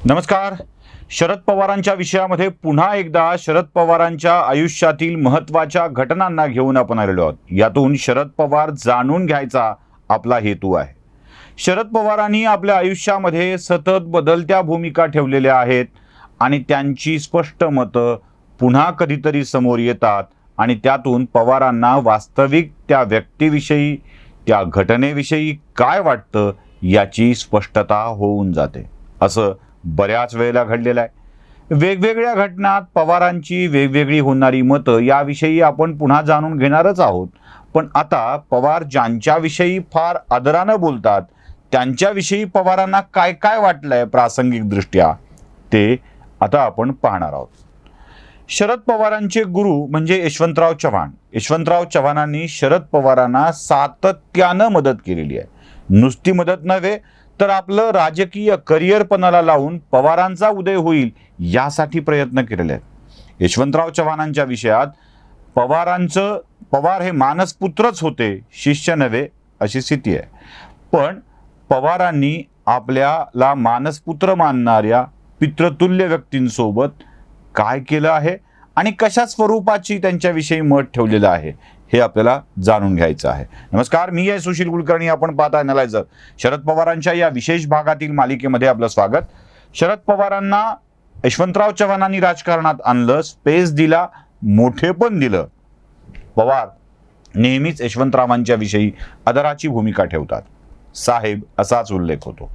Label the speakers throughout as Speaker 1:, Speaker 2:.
Speaker 1: नमस्कार. शरद पवारांच्या विषयामध्ये पुन्हा एकदा शरद पवारांच्या आयुष्यातील महत्त्वाच्या घटनांना घेऊन आपण आलेलो आहोत. यातून शरद पवार जाणून घ्यायचा आपला हेतू आहे. शरद पवारांनी आपल्या आयुष्यामध्ये सतत बदलत्या भूमिका ठेवलेल्या आहेत आणि त्यांची स्पष्ट मतं पुन्हा कधीतरी समोर येतात आणि त्यातून पवारांना वास्तविक त्या व्यक्तीविषयी, त्या घटनेविषयी काय वाटतं याची स्पष्टता होऊन जाते. असं बऱ्याच वेळेला घडलेलं आहे. वेगवेगळ्या घटनात पवारांची वेगवेगळी होणारी मतं याविषयी आपण पुन्हा जाणून घेणारच आहोत. पण आता पवार ज्यांच्याविषयी फार आदरानं बोलतात त्यांच्याविषयी पवारांना काय काय वाटलंय प्रासंगिकदृष्ट्या ते आता आपण पाहणार आहोत. शरद पवारांचे गुरु म्हणजे यशवंतराव चव्हाण. यशवंतराव चव्हाणांनी शरद पवारांना सातत्यानं मदत केलेली आहे. नुसती मदत नव्हे तर आपलं राजकीय करिअर पणाला लावून पवारांचा उदय होईल यासाठी प्रयत्न केलेले आहेत. यशवंतराव चव्हाणांच्या विषयात पवार हे मानसपुत्रच होते, शिष्य नव्हे अशी स्थिती आहे. पण पवारांनी आपल्याला मानसपुत्र मानणाऱ्या पितृतुल्य व्यक्तींसोबत काय केलं आहे आणि कशा स्वरूपाची त्यांच्याविषयी मत ठेवलेलं आहे हे आपल्याला जाणून घ्यायचं आहे. नमस्कार, मी आहे सुशील कुलकर्णी. आपण पाहता एनालायझर. शरद पवारांच्या या विशेष भागातील मालिकेमध्ये आपलं स्वागत. शरद पवारांना यशवंतराव चव्हाणांनी राजकारणात आणलं, स्पेस दिला, मोठेपण दिलं. पवार नेहमीच यशवंतरावांच्या विषयी आदराची भूमिका ठेवतात. साहेब असाच उल्लेख होतो.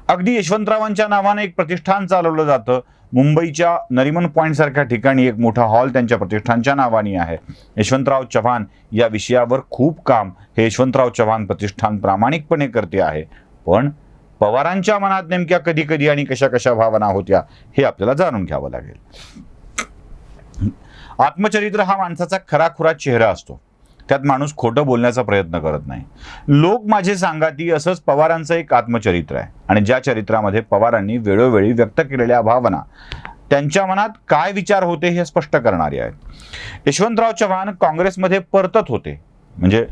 Speaker 1: अगदी यशवंतरावांच्या नावाने एक प्रतिष्ठान चालवलं जातं. मुंबईच्या नरिमन पॉइंट सारख्या ठिकाणी एक मोठा हॉल त्यांच्या प्रतिष्ठानच्या नावाने आहे. यशवंतराव चव्हाण या विषयावर खूप काम हे यशवंतराव चव्हाण प्रतिष्ठान प्रामाणिकपणे करते आहे. पण पवारांच्या मनात नेमक्या कधी कधी आणि कशा कशा भावना होत्या हे आपल्याला जाणून घ्यावं लागेल. आत्मचरित्र हा माणसाचा खराखुरा चेहरा असतो. त्यात माणूस खोटं बोलण्याचा प्रयत्न करत नाही. लोक माझे सांगाती असंच पवारांचं एक आत्मचरित्र आहे आणि ज्या चरित्रामध्ये पवारांनी वेळोवेळी व्यक्त केलेल्या भावना, त्यांच्या मनात काय विचार होते हे स्पष्ट करणारे आहेत. यशवंतराव चव्हाण काँग्रेसमध्ये परतत होते. म्हणजे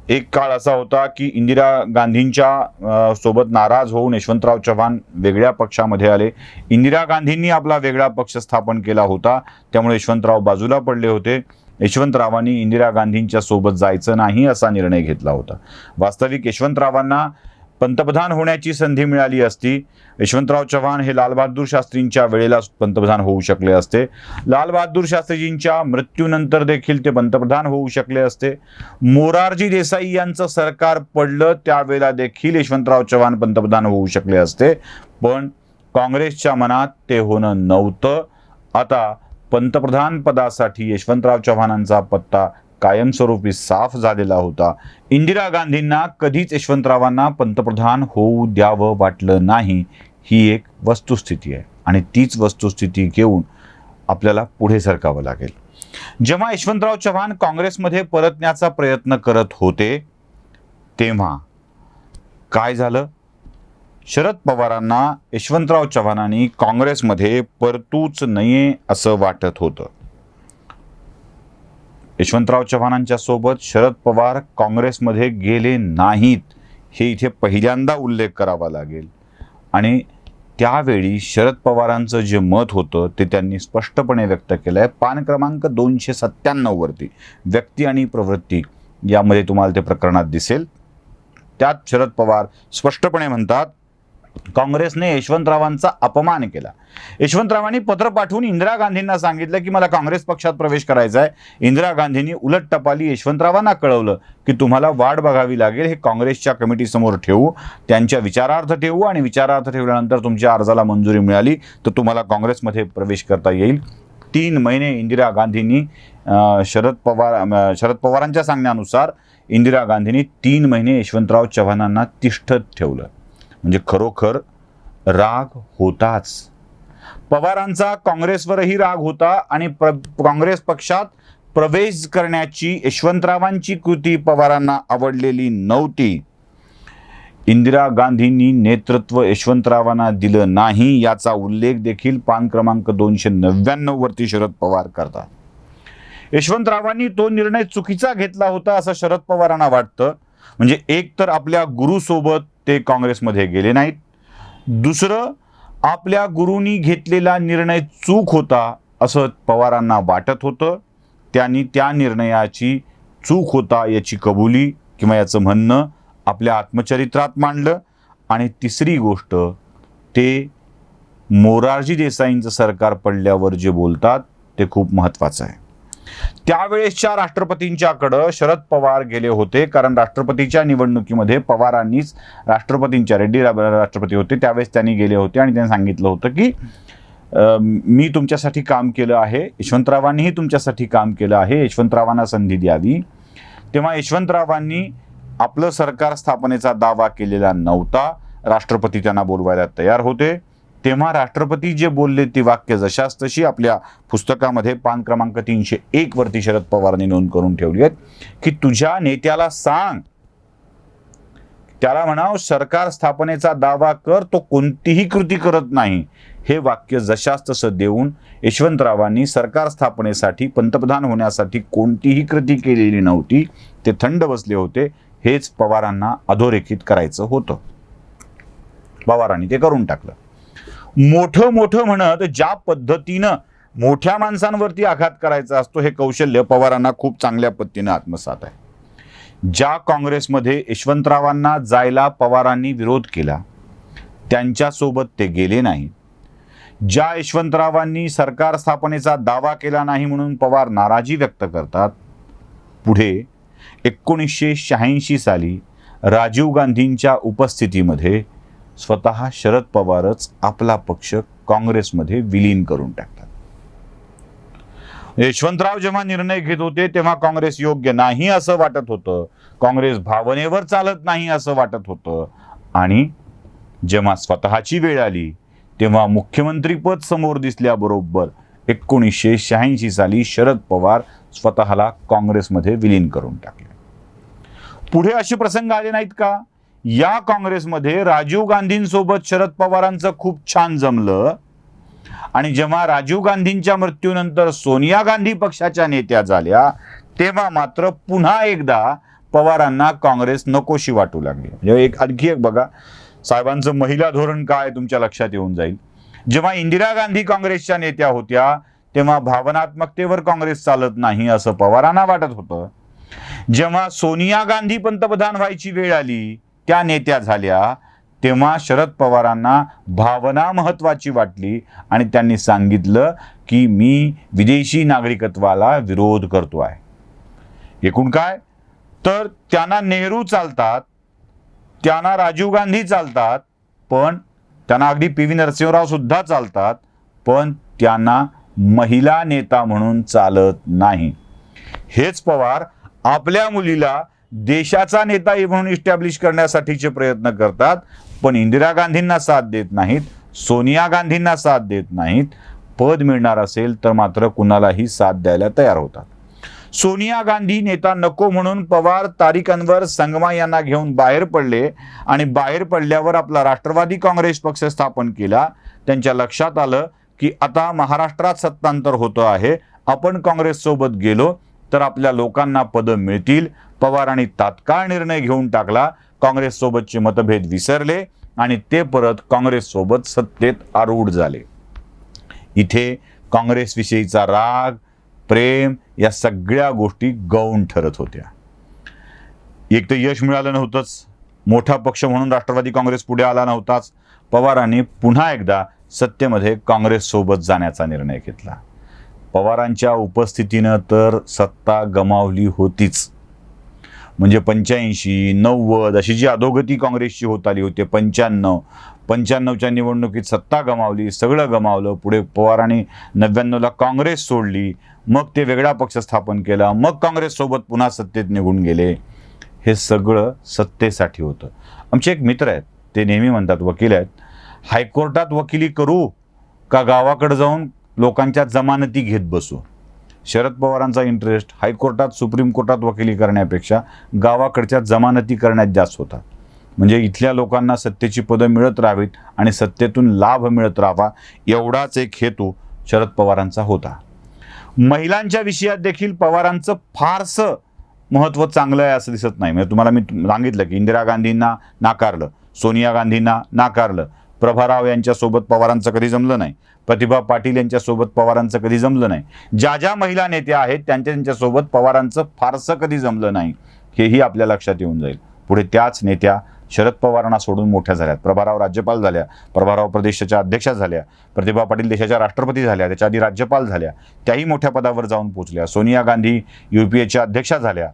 Speaker 1: एक काळ असा होता की इंदिरा गांधींच्या सोबत नाराज होऊन यशवंतराव चव्हाण वेगळ्या पक्षामध्ये आले. इंदिरा गांधींनी आपला वेगळा पक्ष स्थापन केला होता, त्यामुळे यशवंतराव बाजूला पडले होते. यशवंतरावांनी इंदिरा गांधींच्या सोबत जायचं नाही असा निर्णय घेतला होता. वास्तविक यशवंतरावांना पंतप्रधान होण्याची संधी मिळाली असती. यशवंतराव चव्हाण हे लालबहादूर शास्त्रींच्या वेळेला पंतप्रधान होऊ शकले असते. लालबहादूर शास्त्रीजींच्या मृत्यूनंतर देखील ते पंतप्रधान होऊ शकले असते. मोरारजी देसाई यांचं सरकार पडलं त्यावेळेला देखील यशवंतराव चव्हाण पंतप्रधान होऊ शकले असते. पण काँग्रेसच्या मनात ते होणं नव्हतं. आता पंतप्रधान पदासाठी यशवंतराव चव्हाणांचा पत्ता कायमस्वरूपी साफ झालेला होता. इंदिरा गांधींना कधीच यशवंतरावांना पंतप्रधान होऊ द्यावं वाटलं नाही. ही एक वस्तुस्थिती आहे आणि तीच वस्तुस्थिती घेऊन आपल्याला पुढे सरकावं लागेल. जेव्हा यशवंतराव चव्हाण काँग्रेसमध्ये परतण्याचा प्रयत्न करत होते तेव्हा काय झालं? शरद पवारांना यशवंतराव चव्हाणांनी काँग्रेसमध्ये परतूच नये असं वाटत होतं. यशवंतराव चव्हाणांच्या सोबत शरद पवार काँग्रेसमध्ये गेले नाहीत हे इथे पहिल्यांदा उल्लेख करावा लागेल. आणि त्यावेळी शरद पवारांचं जे मत होतं ते त्यांनी स्पष्टपणे व्यक्त केलं आहे. पान क्रमांक 297 वरती व्यक्ती आणि प्रवृत्ती यामध्ये तुम्हाला ते प्रकरणात दिसेल. त्यात शरद पवार स्पष्टपणे म्हणतात, काँग्रेसने यशवंतरावांचा अपमान केला. यशवंतरावांनी पत्र पाठवून इंदिरा गांधींना सांगितलं की मला काँग्रेस पक्षात प्रवेश करायचा आहे. इंदिरा गांधींनी उलट टपाली यशवंतरावांना कळवलं की तुम्हाला वाट बघावी लागेल, हे काँग्रेसच्या कमिटीसमोर ठेवू, त्यांच्या विचारार्थ ठेवू आणि विचारार्थ ठेवल्यानंतर तुमच्या अर्जाला मंजुरी मिळाली तर तुम्हाला काँग्रेसमध्ये प्रवेश करता येईल. 3 महिने इंदिरा गांधींनी शरद पवारांच्या सांगण्यानुसार इंदिरा गांधींनी 3 महिने यशवंतराव चव्हाणांना तिष्ठत ठेवलं. म्हणजे खरोखर राग होताच. पवारांचा काँग्रेसवरही राग होता आणि काँग्रेस पक्षात प्रवेश करण्याची यशवंतरावांची कृती पवारांना आवडलेली नव्हती. इंदिरा गांधींनी नेतृत्व यशवंतरावांना दिलं नाही याचा उल्लेख देखील पान क्रमांक 299 वरती शरद पवार करतात. यशवंतरावांनी तो निर्णय चुकीचा घेतला होता असं शरद पवारांना वाटतं. म्हणजे एक तर आपल्या गुरुसोबत ते काँग्रेसमध्ये गेले नाहीत, दुसरं आपल्या गुरूंनी घेतलेला निर्णय चूक होता असं पवारांना वाटत होतं. त्यांनी त्या निर्णयाची चूक होता याची कबुली किंवा याचं म्हणणं आपल्या आत्मचरित्रात मांडलं. आणि तिसरी गोष्ट, ते मोरारजी देसाईंचं सरकार पडल्यावर जे बोलतात ते खूप महत्त्वाचं आहे. त्यावेळेसच्या राष्ट्रपतींच्याकडं शरद पवार गेले होते, कारण राष्ट्रपतीच्या निवडणुकीमध्ये पवारांनीच राष्ट्रपतींच्या, रेड्डी राष्ट्रपती होते त्यावेळेस त्यांनी गेले होते आणि त्यांनी सांगितलं होतं की मी तुमच्यासाठी काम केलं आहे, यशवंतरावांनीही तुमच्यासाठी काम केलं आहे, यशवंतरावांना संधी द्यावी. तेव्हा यशवंतरावांनी आपलं सरकार स्थापनेचा दावा केलेला नव्हता. राष्ट्रपती त्यांना बोलवायला तयार होते. तेव्हा राष्ट्रपती जे बोलले ती वाक्य जशाच तशी आपल्या पुस्तकामध्ये पान क्रमांक 301 वरती शरद पवारांनी नोंद करून ठेवली आहेत की तुझ्या नेत्याला सांग, त्याला म्हणाव सरकार स्थापनेचा दावा कर, तो कोणतीही कृती करत नाही. हे वाक्य जशाच तसं देऊन यशवंतरावांनी सरकार स्थापनेसाठी, पंतप्रधान होण्यासाठी कोणतीही कृती केलेली नव्हती. ते थंड बसले होते. हेच पवारांना अधोरेखित करायचं होतं. पवारांनी ते करून टाकलं. मोठं मोठं म्हणत ज्या पद्धतीनं मोठ्या माणसांवरती आघात करायचा असतो हे कौशल्य पवारांना खूप चांगल्या पद्धतीनं आत्मसात आहे. ज्या काँग्रेसमध्ये यशवंतरावांना जायला पवारांनी विरोध केला त्यांच्यासोबत ते गेले नाही. ज्या यशवंतरावांनी सरकार स्थापनेचा दावा केला नाही म्हणून पवार नाराजी व्यक्त करतात, पुढे 1986 साली राजीव गांधींच्या उपस्थितीमध्ये स्वतः शरद पवारच आपला पक्ष काँग्रेसमध्ये विलीन करून टाकतात. यशवंतराव जेव्हा निर्णय घेत होते तेव्हा काँग्रेस योग्य नाही असं वाटत होतं, काँग्रेस भावनेवर चालत नाही असं वाटत होतं. आणि जेव्हा स्वतःची वेळ आली तेव्हा मुख्यमंत्रीपद समोर दिसल्याबरोबर 1986 साली शरद पवार स्वतःला काँग्रेसमध्ये विलीन करून टाकले. पुढे असे प्रसंग आले नाहीत का? या काँग्रेसमध्ये राजीव गांधींसोबत शरद पवारांचं खूप छान जमलं आणि जेव्हा राजीव गांधींच्या मृत्यूनंतर सोनिया गांधी पक्षाच्या नेत्या झाल्या तेव्हा मात्र पुन्हा एकदा पवारांना काँग्रेस नकोशी वाटू लागली. म्हणजे आणखी एक बघा, साहेबांचं महिला धोरण काय तुमच्या लक्षात येऊन जाईल. जेव्हा इंदिरा गांधी काँग्रेसच्या नेत्या होत्या तेव्हा भावनात्मकतेवर काँग्रेस चालत नाही असं पवारांना वाटत होतं. जेव्हा सोनिया गांधी पंतप्रधान व्हायची वेळ आली, त्या नेत्या झाल्या, तेव्हा शरद पवारांना भावना महत्वाची वाटली आणि त्यांनी सांगितलं की मी विदेशी नागरिकत्वाला विरोध करतो आहे. एकूण काय तर त्यांना नेहरू चालतात, त्यांना राजीव गांधी चालतात, पण त्यांना अगदी पी व्ही नरसिंहराव सुद्धा चालतात, पण त्यांना महिला नेता म्हणून चालत नाही. हेच पवार आपल्या मुलीला देशाचा नेता म्हणून इस्टॅब्लिश करण्यासाठीचे प्रयत्न करतात, पण इंदिरा गांधींना साथ देत नाहीत, सोनिया गांधींना साथ देत नाहीत. पद मिळणार असेल तर मात्र कुणालाही साथ द्यायला तयार होतात. सोनिया गांधी नेता नको म्हणून पवार तारिक अनवर संगमा यांना घेऊन बाहेर पडले आणि बाहेर पडल्यावर आपला राष्ट्रवादी काँग्रेस पक्ष स्थापन केला. त्यांच्या लक्षात आलं की आता महाराष्ट्रात सत्तांतर होतं आहे, आपण काँग्रेस सोबत गेलो तर आपल्या लोकांना पदं मिळतील. पवारांनी तात्काळ निर्णय घेऊन टाकला. काँग्रेस सोबतचे मतभेद विसरले आणि ते परत काँग्रेस सोबत सत्तेत आरूढ झाले. इथे काँग्रेसविषयीचा राग, प्रेम या सगळ्या गोष्टी गौण ठरत होत्या. एक तर यश मिळालं नव्हतंच, मोठा पक्ष म्हणून राष्ट्रवादी काँग्रेस पुढे आला नव्हताच. पवारांनी पुन्हा एकदा सत्तेमध्ये काँग्रेस सोबत जाण्याचा निर्णय घेतला. पवारांच्या उपस्थितीनं तर सत्ता गमावली होतीच. म्हणजे 85, 90 अशी जी अधोगती काँग्रेसची होत आली होती, 95च्या निवडणुकीत सत्ता गमावली, सगळं गमावलं. पुढे पवारांनी 99ला काँग्रेस सोडली, मग ते वेगळा पक्ष स्थापन केला, मग काँग्रेस सोबत पुन्हा सत्तेत निघून गेले. हे सगळं सत्तेसाठी होतं. आमचे एक मित्र आहेत, ते नेहमी म्हणतात, वकील आहेत, हायकोर्टात वकिली करू का गावाकडे जाऊन लोकांच्या जमानती घेत बसू. शरद पवारांचा इंटरेस्ट हायकोर्टात, सुप्रीम कोर्टात वकिली करण्यापेक्षा गावाकडच्या जमानती करण्यात जास्त होता. म्हणजे इथल्या लोकांना सत्तेची पदं मिळत राहावीत आणि सत्तेतून लाभ मिळत राहावा, एवढाच एक हेतू शरद पवारांचा होता. महिलांच्या विषयात देखील पवारांचं फारसं महत्त्व चांगलं आहे असं दिसत नाही. म्हणजे तुम्हाला मी सांगितलं की इंदिरा गांधींना नाकारलं, सोनिया गांधींना नाकारलं, प्रभाराव यांच्यासोबत पवारांचं कधी जमलं नाही, प्रतिभा पाटील यांच्यासोबत पवारांचं कधी जमलं नाही, ज्या महिला नेत्या आहेत त्यांच्यासोबत पवारांचं फारसं कधी जमलं नाही, हेही आपल्या लक्षात येऊन जाईल. पुढे त्याच नेत्या शरद पवारांना सोडून मोठ्या झाल्यात. प्रभाराव राज्यपाल झाल्या, प्रभाराव प्रदेशाच्या अध्यक्षा झाल्या, प्रतिभा पाटील देशाच्या राष्ट्रपती झाल्या, त्याच्या आधी राज्यपाल झाल्या, त्याही मोठ्या पदावर जाऊन पोहोचल्या. सोनिया गांधी UPAच्या अध्यक्षा झाल्या,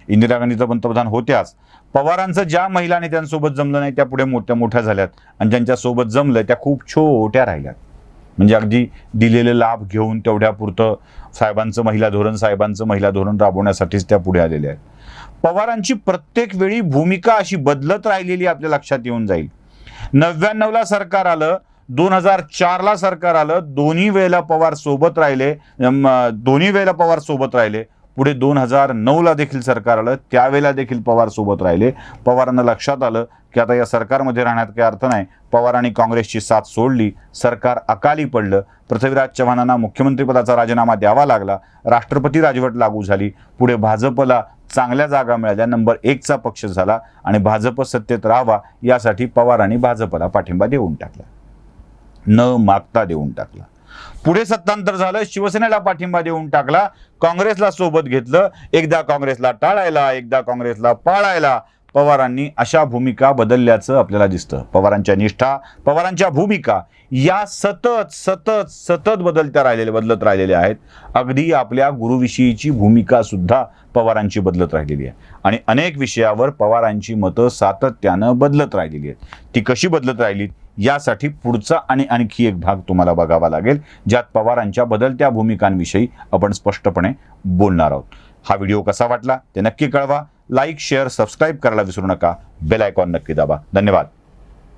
Speaker 1: इंदिरा गांधी तर पंतप्रधान होत्याच. पवारांचं ज्या महिला नेत्यांसोबत जमलं नाही त्या पुढे मोठ्या झाल्यात आणि ज्यांच्यासोबत जमलं त्या खूप छोट्या राहिल्यात. म्हणजे अगदी दिलेले लाभ घेऊन तेवढ्यापुरतं साहेबांचं महिला धोरण राबवण्यासाठीच त्या पुढे आलेल्या आहेत. पवारांची प्रत्येक वेळी भूमिका अशी बदलत राहिलेली आपल्या लक्षात येऊन जाईल. 99ला सरकार आलं, 2004ला सरकार आलं, दोन्ही वेळेला पवार सोबत राहिले. पुढे 2009ला देखील सरकार आलं, त्यावेळेला देखील पवार सोबत राहिले. पवारांना लक्षात आलं की आता या सरकारमध्ये राहण्यात काही अर्थ नाही. पवारांनी काँग्रेसची साथ सोडली, सरकार अकाली पडलं. पृथ्वीराज चव्हाणांना मुख्यमंत्रीपदाचा राजीनामा द्यावा लागला, राष्ट्रपती राजवट लागू झाली. पुढे भाजपला चांगल्या जागा मिळाल्या, नंबर 1चा पक्ष झाला आणि भाजप सत्तेत राहावा यासाठी पवारांनी भाजपला पाठिंबा देऊन टाकला, न मागता देऊन टाकला. पुढे सत्तांतर झालं, शिवसेनेला पाठिंबा देऊन टाकला, काँग्रेसला सोबत घेतलं. एकदा काँग्रेसला टाळायला, एकदा काँग्रेसला पाळायला पवारांनी अशा भूमिका बदलल्याचं आपल्याला दिसतं. पवारांच्या निष्ठा, पवारांच्या भूमिका या सतत बदलत राहिलेल्या आहेत. अगदी आपल्या गुरुविषयीची भूमिका सुद्धा पवारांची बदलत राहिलेली आहे आणि अनेक विषयावर पवारांची मतं सातत्यानं बदलत राहिलेली आहेत. ती कशी बदलत राहिली यासाठी पुढचा आणि आणखी एक भाग तुम्हाला बघावा लागेल, ज्यात पवारांच्या बदलत्या भूमिकांविषयी आपण स्पष्टपणे बोलणार आहोत. हा व्हिडिओ कसा वाटला ते नक्की कळवा. लाईक, शेअर, सबस्क्राईब करायला विसरू नका. बेल आयकॉन नक्की दाबा. धन्यवाद.